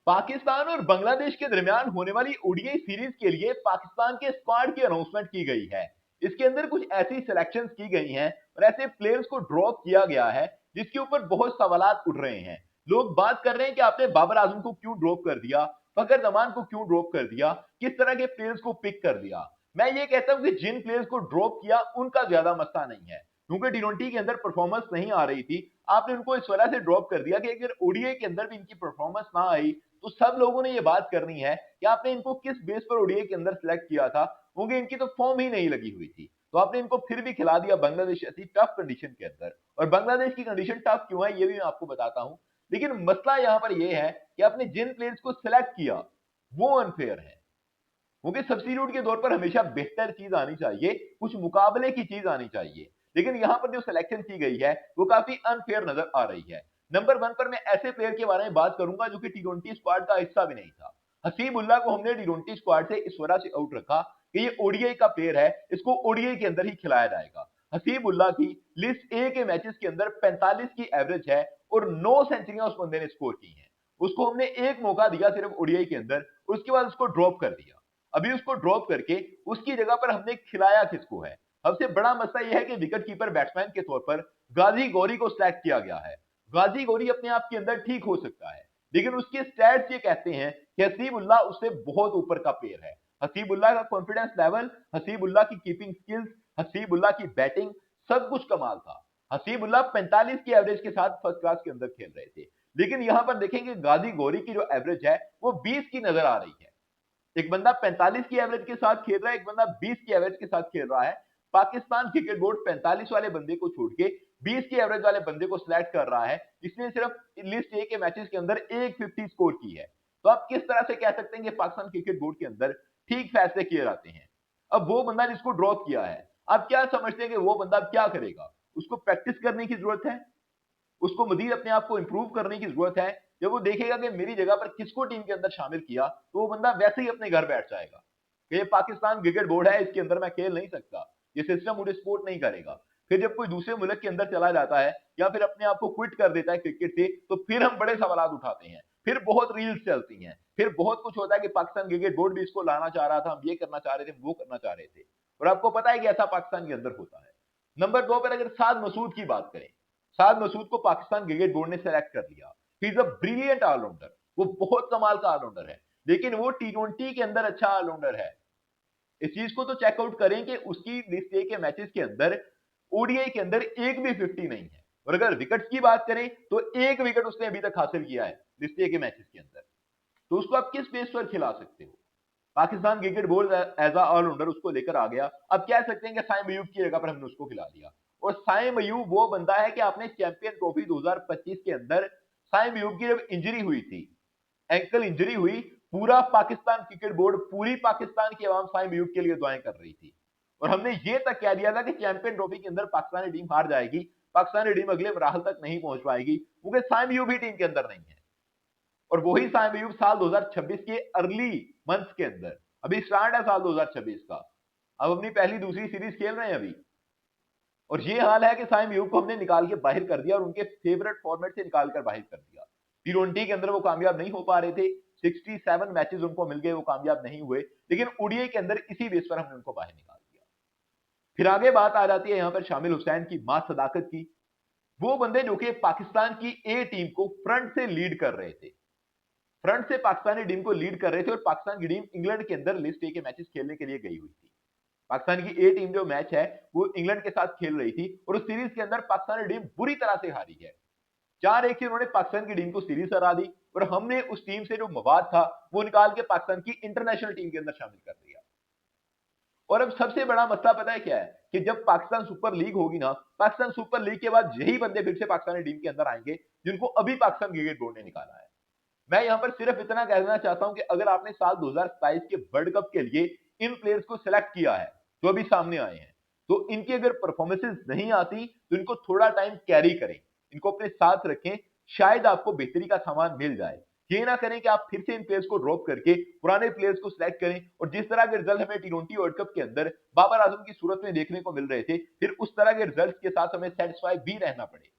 पाकिस्तान और बांग्लादेश के दरमियान होने वाली ओडीआई सीरीज के लिए पाकिस्तान के स्क्वाड की अनाउंसमेंट की गई है। इसके अंदर कुछ ऐसी सिलेक्शंस की गई हैं और ऐसे प्लेयर्स को ड्रॉप किया गया है जिसके ऊपर बहुत सवालात उठ रहे हैं। लोग बात कर रहे हैं कि आपने बाबर आजम को क्यों ड्रॉप कर दिया, फखर जमान को क्यों ड्रॉप कर दिया, किस तरह के प्लेयर्स को पिक कर दिया। मैं ये कहता हूं कि जिन प्लेयर्स को ड्रॉप किया उनका ज्यादा मसला नहीं है, क्योंकि टी20 के अंदर परफॉर्मेंस नहीं आ रही थी। आपने उनको इस वजह से ड्रॉप कर दिया कि अगर ओडीआई के अंदर भी इनकी परफॉर्मेंस ना आई तो सब लोगों ने ये बात करनी है कि आपने इनको किस बेस पर ओडीआई के अंदर सिलेक्ट किया था, क्योंकि इनकी तो फॉर्म ही नहीं लगी हुई थी। तो आपने इनको फिर भी खिला दिया बांग्लादेश ऐसी टफ कंडीशन के अंदर। और बांग्लादेश की कंडीशन टफ क्यों है ये भी मैं आपको बताता हूं। लेकिन मसला यहां पर यह है कि आपने जिन प्लेयर्स को सिलेक्ट किया वो अनफेयर है, क्योंकि सब्स्टिट्यूट के तौर पर हमेशा बेहतर चीज आनी चाहिए, कुछ मुकाबले की चीज आनी चाहिए। लेकिन यहां पर जो सिलेक्शन की गई है वो काफी अनफेयर नजर आ रही है। नंबर 1 पर मैं ऐसे प्लेयर के बारे में बात करूंगा जो कि टी20 स्क्वाड का हिस्सा भी नहीं था। हसीबुल्लाह को हमने टी20 स्क्वाड से इस वजह से आउट रखा कि ये ओडीआई का प्लेयर है, इसको ओडीआई के अंदर ही खिलाया जाएगा। हसीबुल्लाह की लिस्ट ए के मैचेस के अंदर 45 की एवरेज है और 9 सेंचुरियां उस बंदे ने स्कोर की हैं। उसको हमने एक मौका दिया सिर्फ ओडीआई के अंदर, उसके बाद उसको ड्रॉप कर दिया। अभी उसको ड्रॉप करके उसकी जगह पर हमने खिलाया किसको है। सबसे बड़ा मसला यह है कि विकेट कीपर बैट्समैन के तौर पर गाजी गौरी को सिलेक्ट किया गया है। गाजी गौरी अपने आप के अंदर ठीक हो सकता है, लेकिन उसके स्टैट्स ये कहते हैं कि हसीबुल्लाह उससे बहुत ऊपर का प्लेयर है। हसीबुल्लाह का कॉन्फिडेंस लेवल, हसीबुल्लाह की कीपिंग स्किल्स, हसीबुल्लाह की बैटिंग, सब कुछ कमाल था। हसीबुल्लाह 45 की एवरेज के साथ फर्स्ट क्लास के अंदर खेल रहे थे। लेकिन यहां पर देखेंगे गाजी गौरी की जो एवरेज है वो 20 की नजर आ रही है। एक बंदा 45 की एवरेज के साथ खेल रहा है, एक बंदा 20 की एवरेज के साथ खेल रहा है। पाकिस्तान क्रिकेट बोर्ड 45 वाले बंदे को छोड़ के 20 की एवरेज वाले बंदे को सिलेक्ट कर रहा है, इसने सिर्फ लिस्ट ए के मैचेस के अंदर एक 50 स्कोर की है। तो आप किस तरह से कह सकते हैं कि पाकिस्तान क्रिकेट बोर्ड के अंदर ठीक फैसले किए जाते हैं। अब वो बंदा जिसको ड्रॉप किया है, आप क्या समझते हैं कि वो बंदा क्या करेगा? उसको प्रैक्टिस करने की जरूरत है, उसको मजीद अपने आप को इंप्रूव करने की जरूरत है। जब वो देखेगा कि मेरी जगह पर किसको टीम के अंदर शामिल किया, तो वो बंदा वैसे ही अपने घर बैठ जाएगा कि ये पाकिस्तान क्रिकेट बोर्ड है, इसके अंदर मैं खेल नहीं सकता, ये सिस्टम मुझे सपोर्ट नहीं करेगा। फिर जब कोई दूसरे मुल्क के अंदर चला जाता है या फिर अपने आप को क्विट कर देता है क्रिकेट से, तो फिर हम बड़े सवाल उठाते हैं, फिर बहुत रील्स चलती हैं, फिर बहुत कुछ होता है कि पाकिस्तान क्रिकेट बोर्ड भी इसको लाना चाह रहा था, हम ये करना चाह रहे थे, वो करना चाह रहे थे। और आपको पता है कि ऐसा पाकिस्तान के अंदर होता है। नंबर 2 पर अगर साद मसूद की बात करें, साद मसूद को पाकिस्तान क्रिकेट बोर्ड ने सेलेक्ट कर लिया। He is a brilliant allrounder, वो बहुत कमाल का ऑलराउंडर है, लेकिन वो टी20 के अंदर अच्छा ऑलराउंडर है। इस चीज को तो चेकआउट करें कि उसकी लिस्ट ए के मैचेस के अंदर ओडीआई के अंदर एक भी 50 नहीं है। और अगर विकेट्स की बात करें तो एक विकेट उसने अभी तक हासिल किया है लिस्ट ए के मैचेस के अंदर। तो उसको आप किस बेस पर खिला सकते हो? Pakistan cricket board as allrounder उसको लेकर आ गया। अब कह सकते हैं कि साइम अयूब की जगह पर हमने उसको खिला दिया। और साइम अयूब वो बंदा है कि आपने चैंपियन ट्रॉफी 2025 के अंदर साइम अयूब की जब इंजरी हुई थी, एंकल इंजरी हुई, पूरा पाकिस्तान क्रिकेट बोर्ड, पूरी पाकिस्तान की आवाम साइम अयूब के लिए दुआएं कर रही थी। और हमने ये तक कह दिया था कि चैंपियन ट्रॉफी के अंदर पाकिस्तानी टीम हार जाएगी, पाकिस्तानी टीम अगले मराहल तक नहीं पहुंच पाएगी, क्योंकि साइम अयूब ही टीम के अंदर नहीं है। और वही साइम अयूब साल 2026 के अर्ली मंथ्स के अंदर, अभी स्टार्ट है साल 2026 का, अब अपनी पहली दूसरी सीरीज खेल रहे हैं अभी। और ये हाल है कि साइम अयूब को हमने निकाल के बाहर कर दिया और उनके फेवरेट फॉर्मेट से निकाल कर बाहर कर दिया। टी20 के अंदर वो कामयाब नहीं हो पा रहे थे, 67 मैचेस उनको मिल गए, वो कामयाब नहीं हुए, लेकिन ओडीआई के अंदर इसी बेस पर हमने उनको बाहर निकाल दिया। फिर आगे बात आ जाती है यहां पर शामिल हुसैन की, मां सदाकत की। वो बंदे जो कि पाकिस्तान की ए टीम को फ्रंट से लीड कर रहे थे, फ्रंट से पाकिस्तानी टीम को लीड कर रहे थे। और पाकिस्तान की टीम इंग्लैंड के अंदर लिस्ट ए के मैचेस खेलने के लिए गई हुई थी। पाकिस्तान की ए टीम जो मैच है वो इंग्लैंड के साथ खेल रही थी और उस सीरीज के अंदर पाकिस्तानी टीम बुरी तरह से हारी है। 4-1 से उन्होंने पाकिस्तान की टीम को सीरीज हरा दी और हमने उस टीम से जो मवाद था वो निकाल के पाकिस्तान की इंटरनेशनल टीम के अंदर शामिल कर दिया। और अब सबसे बड़ा मसला पता है क्या है कि जब पाकिस्तान सुपर लीग होगी ना, पाकिस्तान सुपर लीग के बाद यही बंदे फिर से पाकिस्तानी टीम के अंदर आएंगे जिनको अभी पाकिस्तान क्रिकेट बोर्ड ने निकाला है। मैं यहां पर सिर्फ इतना कहना चाहता हूं कि अगर आपने साल 2027 के वर्ल्ड कप के लिए इन प्लेयर्स को सिलेक्ट किया है जो अभी सामने आए हैं, तो इनकी अगर परफॉर्मेंसेस नहीं आती तो इनको थोड़ा टाइम कैरी करें, इनको अपने साथ रखें, शायद आपको बेहतरी का सामान मिल जाए। ये ना करें कि आप फिर से इन प्लेयर्स को ड्रॉप करके पुराने प्लेयर्स को सिलेक्ट करें और जिस तरह के रिजल्ट हमें टी20 वर्ल्ड कप के अंदर बाबर आजम की सूरत में देखने को मिल रहे थे, फिर उस तरह के रिजल्ट के साथ हमें सेटिस्फाई भी रहना पड़े।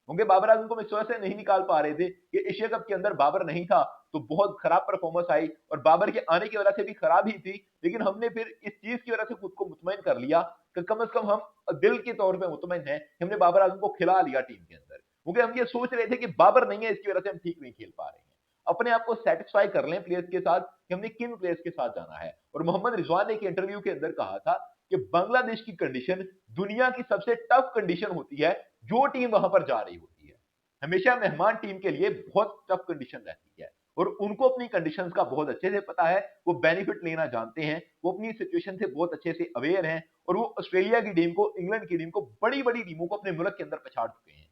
क्योंकि बाबर आजम को हम इस वजह से नहीं निकाल पा रहे थे कि एशिया कप के अंदर बाबर नहीं था तो बहुत खराब परफॉर्मेंस आई, और बाबर के आने की वजह से भी खराब ही थी, लेकिन हमने फिर इस चीज की वजह से खुद को मुतमईन कर लिया कि कम से कम हम दिल के तौर पे मुतमईन हैं, हमने बाबर आजम को खिला लिया टीम के अंदर, क्योंकि हम ये सोच रहे थे कि बाबर नहीं है इसकी वजह से हम ठीक नहीं खेल पा रहे हैं। अपने आप को सेटिस्फाई कर लें प्लेयर्स के साथ कि हमने किन प्लेयर्स के साथ जाना है। और मोहम्मद रिजवान ने एक इंटरव्यू के अंदर कहा था कि बांग्लादेश की कंडीशन दुनिया की सबसे टफ कंडीशन होती है जो टीम वहां पर जा रही होती है। हमेशा मेहमान टीम के लिए बहुत टफ कंडीशन रहती है, और उनको अपनी कंडीशंस का बहुत अच्छे से पता है, वो बेनिफिट लेना जानते हैं, वो अपनी सिचुएशन से बहुत अच्छे से अवेयर हैं, और वो ऑस्ट्रेलिया की टीम को, इंग्लैंड की टीम को, बड़ी बड़ी टीमों को अपने मुल्क के अंदर पछाड़ चुके हैं।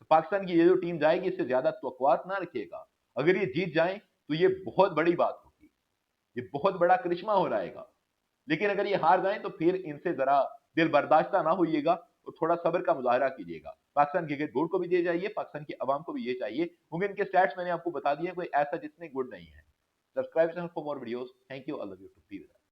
तो पाकिस्तान की ये जो टीम जाएगी इससे ज्यादा तवक्कुआत ना रखिएगा। अगर ये जीत जाए तो ये बहुत बड़ी बात होगी, ये बहुत बड़ा करिश्मा हो जाएगा। लेकिन अगर ये हार जाएं तो फिर इनसे जरा दिल बर्दाश्त ना होइएगा और थोड़ा सब्र का मुजाहरा कीजिएगा। पाकिस्तान क्रिकेट बोर्ड को भी ये चाहिए, पाकिस्तान की आवाम को भी ये चाहिए, क्योंकि इनके स्टैट्स मैंने आपको बता दिए, कोई ऐसा जितने गुड नहीं है। Subscribe channel for more videos. Thank you, I love you to be with us.